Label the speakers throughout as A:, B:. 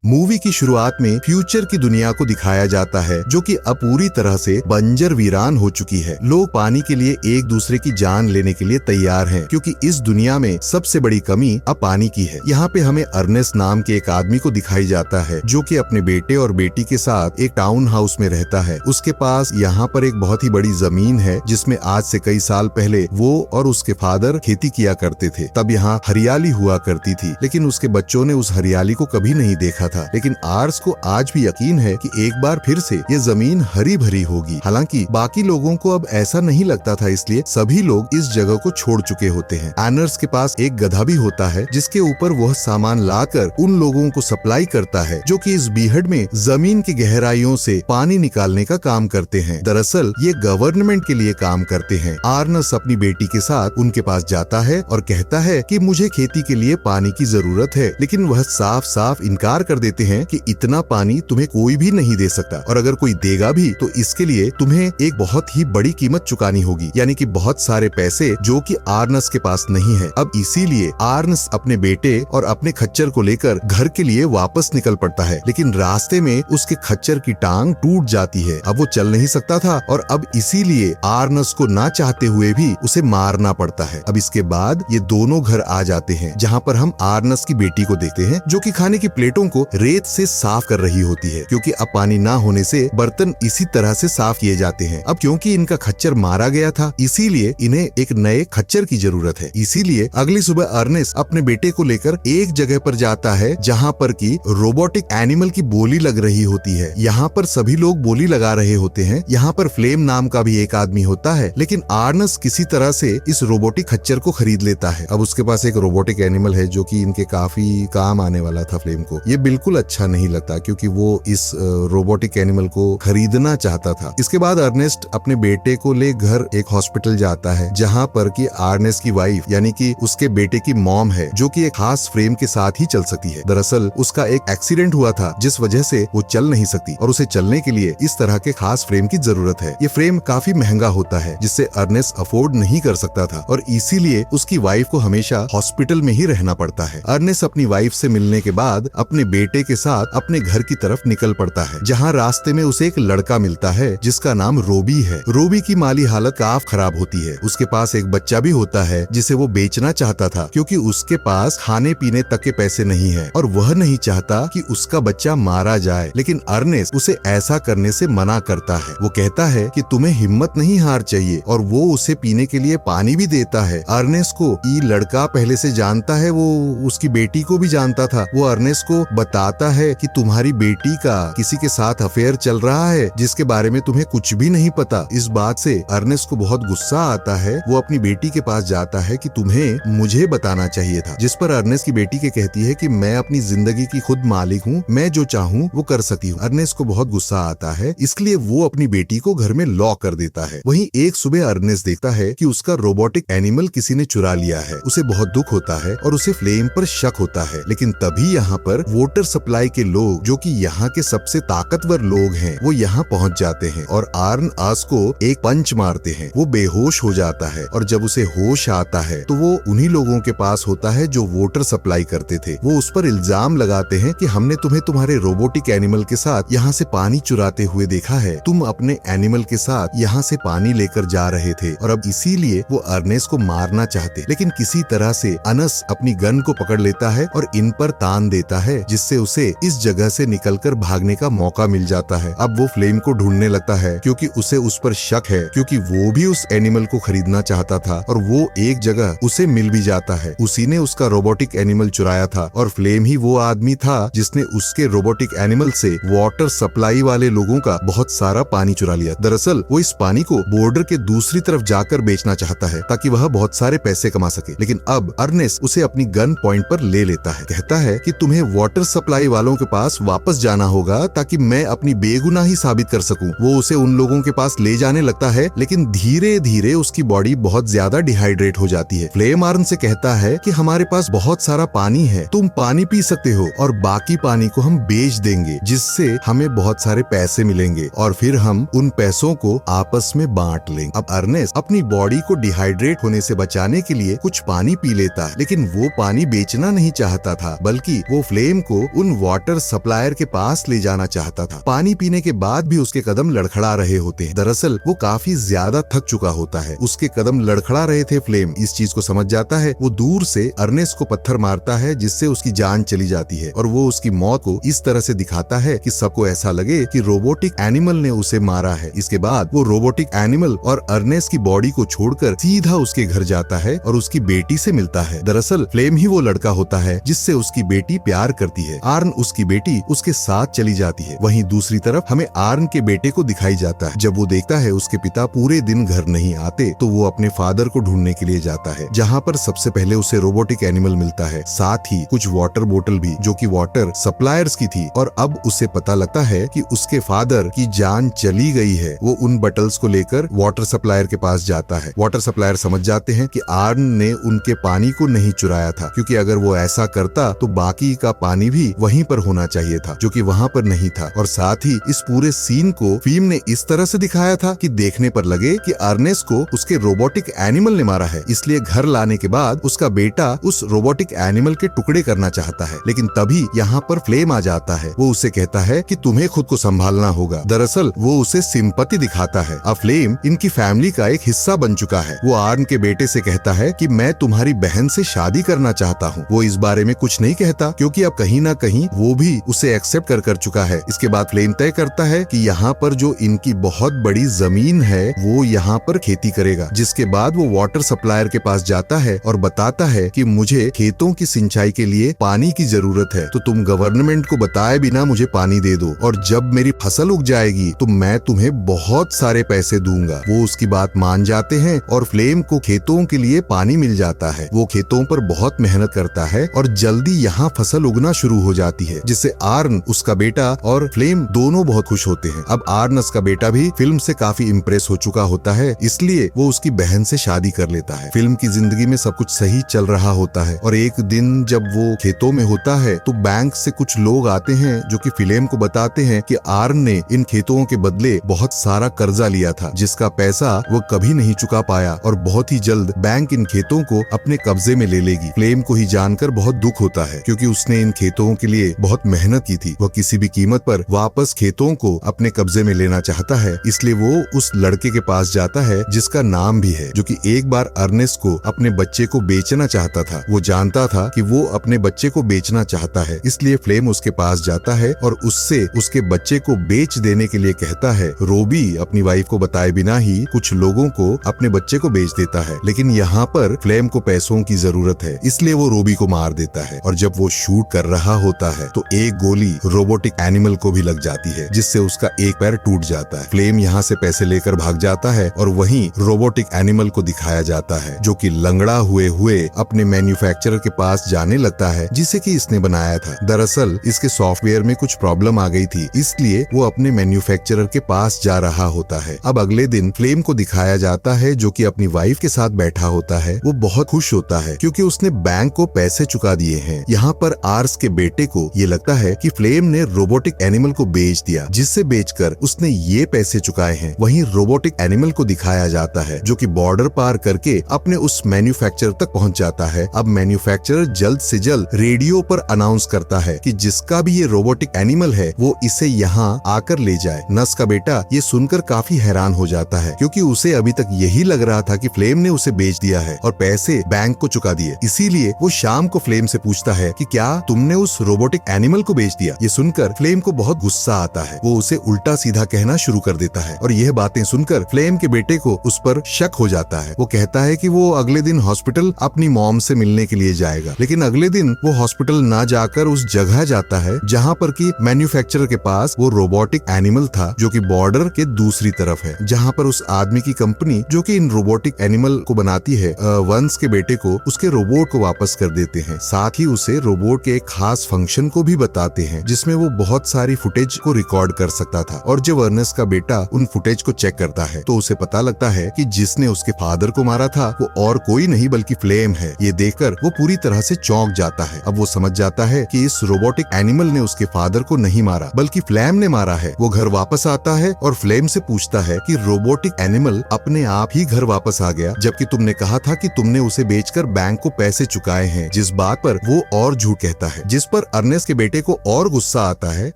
A: Movie की शुरुआत में फ्यूचर की दुनिया को दिखाया जाता है जो कि अब पूरी तरह से बंजर वीरान हो चुकी है। लोग पानी के लिए एक दूसरे की जान लेने के लिए तैयार हैं क्योंकि इस दुनिया में सबसे बड़ी कमी अब पानी की है। यहाँ पे हमें अर्नेस्ट नाम के एक आदमी को दिखाई जाता है जो कि अपने बेटे और बेटी के साथ एक टाउन हाउस में रहता है। उसके पास यहाँ पर एक बहुत ही बड़ी जमीन है जिसमें आज से कई साल पहले वो और उसके फादर खेती किया करते थे। तब यहाँ हरियाली हुआ करती थी, लेकिन उसके बच्चों ने उस हरियाली को कभी नहीं देखा था। लेकिन आर्स को आज भी यकीन है कि एक बार फिर से ये जमीन हरी भरी होगी। हालांकि बाकी लोगों को अब ऐसा नहीं लगता था, इसलिए सभी लोग इस जगह को छोड़ चुके होते हैं। एनर्स के पास एक गधा भी होता है जिसके ऊपर वह सामान लाकर उन लोगों को सप्लाई करता है जो कि इस बीहड़ में जमीन की गहराइयों से पानी निकालने का काम करते हैं। दरअसल ये गवर्नमेंट के लिए काम करते हैं। आर्नस अपनी बेटी के साथ उनके पास जाता है और कहता है कि मुझे खेती के लिए पानी की जरूरत है, लेकिन वह साफ साफ इनकार कर देते हैं कि इतना पानी तुम्हें कोई भी नहीं दे सकता, और अगर कोई देगा भी तो इसके लिए तुम्हें एक बहुत ही बड़ी कीमत चुकानी होगी, यानी कि बहुत सारे पैसे जो कि आर्नस के पास नहीं है। अब इसीलिए आर्नस अपने बेटे और अपने खच्चर को लेकर घर के लिए वापस निकल पड़ता है, लेकिन रास्ते में उसके खच्चर की टांग टूट जाती है। अब वो चल नहीं सकता था और अब इसीलिए आर्नस को ना चाहते हुए भी उसे मारना पड़ता है। अब इसके बाद ये दोनों घर आ जाते हैं जहाँ पर हम आर्नस की बेटी को देखते हैं जो कि खाने की प्लेटों को रेत से साफ कर रही होती है, क्योंकि अब पानी ना होने से बर्तन इसी तरह से साफ किए जाते हैं। अब क्योंकि इनका खच्चर मारा गया था इसीलिए इन्हें एक नए खच्चर की जरूरत है। इसीलिए अगली सुबह अर्नेस्ट अपने बेटे को लेकर एक जगह पर जाता है जहाँ पर की रोबोटिक एनिमल की बोली लग रही होती है। यहाँ पर सभी लोग बोली लगा रहे होते हैं। यहाँ पर फ्लेम नाम का भी एक आदमी होता है, लेकिन आर्नस किसी तरह से इस रोबोटिक खच्चर को खरीद लेता है। अब उसके पास एक रोबोटिक एनिमल है जो कि इनके काफी काम आने वाला था फ्लेम को। ये बिल्कुल अच्छा नहीं लगता क्योंकि वो इस रोबोटिक एनिमल को खरीदना चाहता था। इसके बाद अर्नेस्ट अपने बेटे को ले घर एक हॉस्पिटल जाता है जहाँ पर कि आर्नेस्ट की वाइफ यानी कि उसके बेटे की मॉम है जो कि एक खास फ्रेम के साथ ही चल सकती है। दरअसल उसका एक एक्सीडेंट हुआ था जिस वजह से वो चल नहीं सकती और उसे चलने के लिए इस तरह के खास फ्रेम की जरूरत है। ये फ्रेम काफी महंगा होता है जिससे अर्नेस्ट अफोर्ड नहीं कर सकता था और इसीलिए उसकी वाइफ को हमेशा हॉस्पिटल में ही रहना पड़ता है। अर्नेस्ट अपनी वाइफ से मिलने के बाद अपने बेटे के साथ अपने घर की तरफ निकल पड़ता है जहाँ रास्ते में उसे एक लड़का मिलता है जिसका नाम रोबी है। रोबी की माली हालत काफी खराब होती है। उसके पास एक बच्चा भी होता है जिसे वो बेचना चाहता था क्योंकि उसके पास खाने पीने तक के पैसे नहीं है और वह नहीं चाहता कि उसका बच्चा मारा जाए, लेकिन अर्नेस्ट उसे ऐसा करने से मना करता है। वो कहता है कि तुम्हें हिम्मत नहीं हार चाहिए और वो उसे पीने के लिए पानी भी देता है। अर्नेस्ट को ये लड़का पहले से जानता है, वो उसकी बेटी को भी जानता था। वो अर्नेस्ट को बताता है कि तुम्हारी बेटी का किसी के साथ अफेयर चल रहा है जिसके बारे में तुम्हें कुछ भी नहीं पता। इस बात से अर्नेस्ट को बहुत गुस्सा आता है। वो अपनी बेटी के पास जाता है कि तुम्हें मुझे बताना चाहिए था, जिस पर अर्नेस्ट की बेटी के कहती है कि मैं अपनी जिंदगी की खुद मालिक हूँ, मैं जो चाहूँ वो कर सकती हूँ। अर्नेस्ट को बहुत गुस्सा आता है, इसलिए वो अपनी बेटी को घर में लॉक कर देता है। वहीं एक सुबह अर्नेस्ट देखता है कि उसका रोबोटिक एनिमल किसी ने चुरा लिया है। उसे बहुत दुख होता है और उसे फ्लेम पर शक होता है, लेकिन तभी यहाँ पर वाटर सप्लाई के लोग जो कि यहाँ के सबसे ताकतवर लोग हैं वो यहाँ पहुँच जाते हैं और आर्न आस को एक पंच मारते हैं। वो बेहोश हो जाता है और जब उसे होश आता है तो वो उन्हीं लोगों के पास होता है जो वाटर सप्लाई करते थे। वो उस पर इल्जाम लगाते हैं कि हमने तुम्हें तुम्हारे रोबोटिक एनिमल के साथ यहाँ से पानी चुराते हुए देखा है। तुम अपने एनिमल के साथ यहाँ से पानी लेकर जा रहे थे और अब इसीलिए वो अर्नेस्ट को मारना चाहते, लेकिन किसी तरह से अनस अपनी गन को पकड़ लेता है और इन पर तान देता है जिससे उसे इस जगह से निकलकर भागने का मौका मिल जाता है। अब वो फ्लेम को ढूंढने लगता है क्योंकि उसे उस पर शक है, क्योंकि वो भी उस एनिमल को खरीदना चाहता था और वो एक जगह उसे मिल भी जाता है। उसी ने उसका रोबोटिक एनिमल चुराया था और फ्लेम ही वो आदमी था जिसने उसके रोबोटिक एनिमल से वाटर सप्लाई वाले लोगों का बहुत सारा पानी चुरा लिया। दरअसल वो इस पानी को बॉर्डर के दूसरी तरफ जाकर बेचना चाहता है ताकि वह बहुत सारे पैसे कमा सके, लेकिन अब अर्नेस्ट उसे अपनी गन पॉइंट पर ले लेता है। कहता है कि तुम्हें वाटर सप्लाई वालों के पास वापस जाना होगा ताकि मैं अपनी बेगुनाही साबित कर सकूं। वो उसे उन लोगों के पास ले जाने लगता है, लेकिन धीरे धीरे उसकी बॉडी बहुत ज्यादा डिहाइड्रेट हो जाती है। फ्लेम आर्न से कहता है कि हमारे पास बहुत सारा पानी है, तुम पानी पी सकते हो और बाकी पानी को हम बेच देंगे जिससे हमें बहुत सारे पैसे मिलेंगे और फिर हम उन पैसों को आपस में बांट लेंगे। अब अर्नेस्ट अपनी बॉडी को डिहाइड्रेट होने से बचाने के लिए कुछ पानी पी लेता है, लेकिन वो पानी बेचना नहीं चाहता था, बल्कि वो फ्लेम को उन वाटर सप्लायर के पास ले जाना चाहता था। पानी पीने के बाद भी उसके कदम लड़खड़ा रहे होते हैं। दरअसल वो काफी ज्यादा थक चुका होता है। उसके कदम लड़खड़ा रहे थे। फ्लेम इस चीज को समझ जाता है। वो दूर से अर्नेस्ट को पत्थर मारता है, जिससे उसकी जान चली जाती है और वो उसकी मौत को इस तरह से दिखाता है कि सबको ऐसा लगे कि रोबोटिक एनिमल ने उसे मारा है। इसके बाद वो रोबोटिक एनिमल और अर्नेस्ट की बॉडी को छोड़कर सीधा उसके घर जाता है और उसकी बेटी से मिलता है। दरअसल फ्लेम ही वो लड़का होता है जिससे उसकी बेटी प्यार करती है। आर्न उसकी बेटी उसके साथ चली जाती है। वहीं दूसरी तरफ हमें आर्न के बेटे को दिखाई जाता है। जब वो देखता है उसके पिता पूरे दिन घर नहीं आते तो वो अपने फादर को ढूंढने के लिए जाता है, जहाँ पर सबसे पहले उसे रोबोटिक एनिमल मिलता है, साथ ही कुछ वाटर बोतल भी जो कि वाटर सप्लायर्स की थी। और अब उसे पता लगता है कि उसके फादर की जान चली गई है। वो उन बटल्स को लेकर वाटर सप्लायर के पास जाता है। वाटर सप्लायर समझ जाते हैं कि आर्न ने उनके पानी को नहीं चुराया था, क्योंकि अगर वो ऐसा करता तो बाकी का पानी भी वहीं पर होना चाहिए था, जो कि वहां पर नहीं था। और साथ ही इस पूरे सीन को फिल्म ने इस तरह से दिखाया था कि देखने पर लगे कि अर्नेस्ट को उसके रोबोटिक एनिमल ने मारा है। इसलिए घर लाने के बाद उसका बेटा उस रोबोटिक एनिमल के टुकड़े करना चाहता है, लेकिन तभी यहाँ पर फ्लेम आ जाता है। वो उसे कहता है कि तुम्हें खुद को संभालना होगा। दरअसल वो उसे सिंपैथी दिखाता है। अब फ्लेम इनकी फैमिली का एक हिस्सा बन चुका है। वो आर्न के बेटे से कहता है कि मैं तुम्हारी बहन से शादी करना चाहता हूँ। वो इस बारे में कुछ नहीं कहता, क्योंकि अब कहीं ना कहीं वो भी उसे एक्सेप्ट कर चुका है। इसके बाद फ्लेम तय करता है कि यहाँ पर जो इनकी बहुत बड़ी जमीन है वो यहाँ पर खेती करेगा। जिसके बाद वो वाटर सप्लायर के पास जाता है और बताता है कि मुझे खेतों की सिंचाई के लिए पानी की जरूरत है, तो तुम गवर्नमेंट को बताए बिना मुझे पानी दे दो, और जब मेरी फसल उग जाएगी तो मैं तुम्हें बहुत सारे पैसे दूंगा। वो उसकी बात मान जाते हैं और फ्लेम को खेतों के लिए पानी मिल जाता है। वो खेतों पर बहुत मेहनत करता है और जल्दी यहाँ फसल उगना शुरू हो जाती है, जिससे आर्न उसका बेटा और फ्लेम दोनों बहुत खुश होते हैं। अब आर्न का बेटा भी फिल्म से काफी इम्प्रेस हो चुका होता है, इसलिए वो उसकी बहन से शादी कर लेता है। फिल्म की जिंदगी में सब कुछ सही चल रहा होता है और एक दिन जब वो खेतों में होता है तो बैंक से कुछ लोग आते हैं जो कि फिल्म को बताते हैं कि आर्न ने इन खेतों के बदले बहुत सारा कर्जा लिया था, जिसका पैसा वो कभी नहीं चुका पाया और बहुत ही जल्द बैंक इन खेतों को अपने कब्जे में ले लेगी। फ्लेम को ही जानकर बहुत दुख होता है, क्योंकि उसने इन खेतों के लिए बहुत मेहनत की थी। वह किसी भी कीमत पर वापस खेतों को अपने कब्जे में लेना चाहता है, इसलिए वो उस लड़के के पास जाता है जिसका नाम भी है, जो कि एक बार अर्नेस्ट को अपने बच्चे को बेचना चाहता था। वो जानता था कि वो अपने बच्चे को बेचना चाहता है, इसलिए फ्लेम उसके पास जाता है और उससे उसके बच्चे को बेच देने के लिए कहता है। रोबी अपनी वाइफ को बताए बिना ही कुछ लोगों को अपने बच्चे को बेच देता है, लेकिन यहाँ पर फ्लेम को पैसों की जरूरत है, इसलिए वो रोबी को मार देता है। और जब वो शूट कर रहा होता है तो एक गोली रोबोटिक एनिमल को भी लग जाती है, जिससे उसका एक पैर टूट जाता है। फ्लेम यहाँ से पैसे लेकर भाग जाता है और वहीं रोबोटिक एनिमल को दिखाया जाता है, जो कि लंगड़ा हुए अपने मैन्युफैक्चरर के पास जाने लगता है जिसे कि इसने बनाया था। दरअसल इसके सॉफ्टवेयर में कुछ प्रॉब्लम आ गई थी, इसलिए वो अपने मैन्युफैक्चरर के पास जा रहा होता है। अब अगले दिन फ्लेम को दिखाया जाता है, जो कि अपनी वाइफ के साथ बैठा होता है। वो बहुत खुश होता है क्योंकि उसने बैंक को पैसे चुका दिए हैं। यहाँ पर आर्स के बेटे को ये लगता है कि फ्लेम ने रोबोटिक एनिमल को बेच दिया, जिससे बेचकर उसने ये पैसे चुकाए हैं। वहीं रोबोटिक एनिमल को दिखाया जाता है, जो कि बॉर्डर पार करके अपने उस मैन्युफैक्चरर तक पहुंच जाता है। अब मैन्युफैक्चरर जल्द से जल्द रेडियो पर अनाउंस करता है कि जिसका भी ये रोबोटिक एनिमल है वो इसे यहाँ आकर ले जाए। नस का बेटा ये सुनकर काफी हैरान हो जाता है, क्योंकि उसे अभी तक यही लग रहा था कि फ्लेम ने उसे बेच दिया है और पैसे बैंक को चुका दिए। इसीलिए वो शाम को फ्लेम से पूछता है कि क्या तुमने उस रोबोटिक एनिमल को बेच दिया। ये सुनकर फ्लेम को बहुत गुस्सा आता है। वो उसे उल्टा सीधा कहना शुरू कर देता है और यह बातें सुनकर फ्लेम के बेटे को उस पर शक हो जाता है। वो कहता है कि वो अगले दिन हॉस्पिटल अपनी मॉम से मिलने के लिए जाएगा, लेकिन अगले दिन वो हॉस्पिटल ना जाकर उस जगह जाता है जहाँ पर कि मैन्युफैक्चरर के पास वो रोबोटिक एनिमल था, जो कि बॉर्डर के दूसरी तरफ है, जहाँ पर उस आदमी की कंपनी जो कि इन रोबोटिक एनिमल को बनाती है वंश के बेटे को उसके रोबोट को वापस कर देते हैं। साथ ही उसे रोबोट के एक खास फंक्शन को भी बताते हैं जिसमें वो बहुत सारी फुटेज को रिकॉर्ड कर सकता था। और जब अर्नेस्ट का बेटा उन फुटेज को चेक करता है तो उसे पता लगता है कि जिसने उसके फादर को मारा था वो और कोई नहीं बल्कि फ्लेम है। ये देखकर वो पूरी तरह से चौंक जाता है। अब वो समझ जाता है कि इस रोबोटिक एनिमल ने उसके फादर को नहीं मारा बल्कि फ्लेम ने मारा है। वो घर वापस आता है और फ्लेम से पूछता है कि रोबोटिक एनिमल अपने आप ही घर वापस आ गया, जबकि तुमने कहा था कि तुमने उसे बेचकर बैंक को पैसे चुकाए हैं, जिस बात पर वो और झूठ कहता है। जिस पर पर अर्नेस्ट के बेटे को और गुस्सा आता है।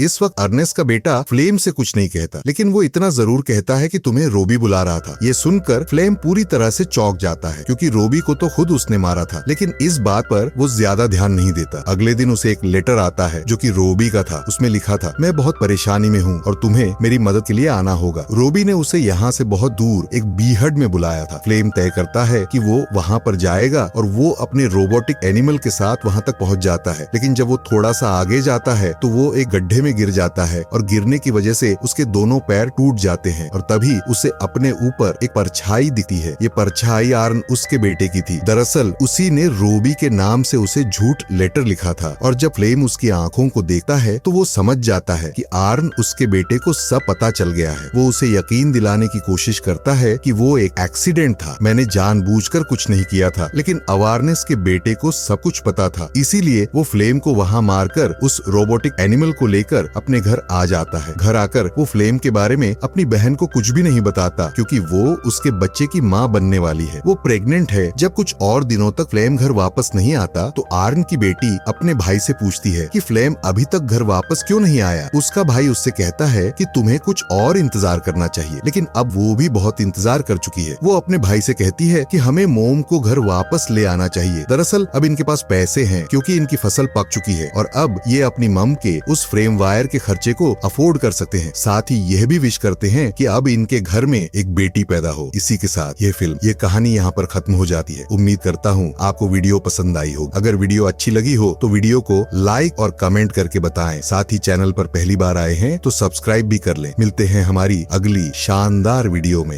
A: इस वक्त अर्नेस्ट का बेटा फ्लेम से कुछ नहीं कहता, लेकिन वो इतना जरूर कहता है कि तुम्हें रोबी बुला रहा था। ये सुनकर फ्लेम पूरी तरह से चौंक जाता है, क्योंकि रोबी को तो खुद उसने मारा था, लेकिन इस बात पर वो ज्यादा ध्यान नहीं देता। अगले दिन उसे एक लेटर आता है जो कि रोबी का था। उसमें लिखा था, मैं बहुत परेशानी में हूँ और तुम्हें मेरी मदद के लिए आना होगा। रोबी ने उसे यहाँ से बहुत दूर एक बीहड़ में बुलाया था। फ्लेम तय करता है कि वो वहाँ पर जाएगा और वो अपने रोबोटिक एनिमल के साथ वहाँ तक पहुँच जाता है, लेकिन जब वो थोड़ा सा आगे जाता है तो वो एक गड्ढे में गिर जाता है और गिरने की वजह से उसके दोनों पैर टूट जाते हैं और तभी उसे अपने ऊपर एक परछाई दिखती है। ये परछाई आर्न उसके बेटे की थी। दरअसल उसी ने रोबी के नाम से उसे झूठ लेटर लिखा था और जब फ्लेम उसकी आंखों को देखता है तो वो समझ जाता है कि आर्न उसके बेटे को सब पता चल गया है। वो उसे यकीन दिलाने की कोशिश करता है कि वो एक एक्सीडेंट था, मैंने जानबूझकर कुछ नहीं किया था, लेकिन अवारनेस के बेटे को सब कुछ पता था। इसीलिए वो फ्लेम को वहां मारकर उस रोबोटिक एनिमल को लेकर अपने घर आ जाता है। घर आकर वो फ्लेम के बारे में अपनी बहन को कुछ भी नहीं बताता, क्योंकि वो उसके बच्चे की माँ बनने वाली है। वो प्रेग्नेंट है। जब कुछ और दिनों तक फ्लेम घर वापस नहीं आता तो आर्न की बेटी अपने भाई से पूछती है कि फ्लेम अभी तक घर वापस क्यों नहीं आया। उसका भाई उससे कहता है कि तुम्हें कुछ और इंतजार करना चाहिए, लेकिन अब वो भी बहुत इंतजार कर चुकी है। वो अपने भाई से कहती है कि हमें मोम को घर वापस ले आना चाहिए। दरअसल अब इनके पास पैसे हैं, क्योंकि इनकी फसल पक चुकी है और अब ये अपनी मम के उस फ्रेम वायर के खर्चे को अफोर्ड कर सकते हैं। साथ ही यह भी विश करते हैं कि अब इनके घर में एक बेटी पैदा हो। इसी के साथ ये कहानी यहाँ पर खत्म हो जाती है। उम्मीद करता हूँ आपको वीडियो पसंद आई हो। अगर वीडियो अच्छी लगी हो तो वीडियो को लाइक और कमेंट करके बताएं। साथ ही चैनल पर पहली बार आए हैं तो सब्सक्राइब भी कर लें। मिलते हैं हमारी अगली शानदार वीडियो में।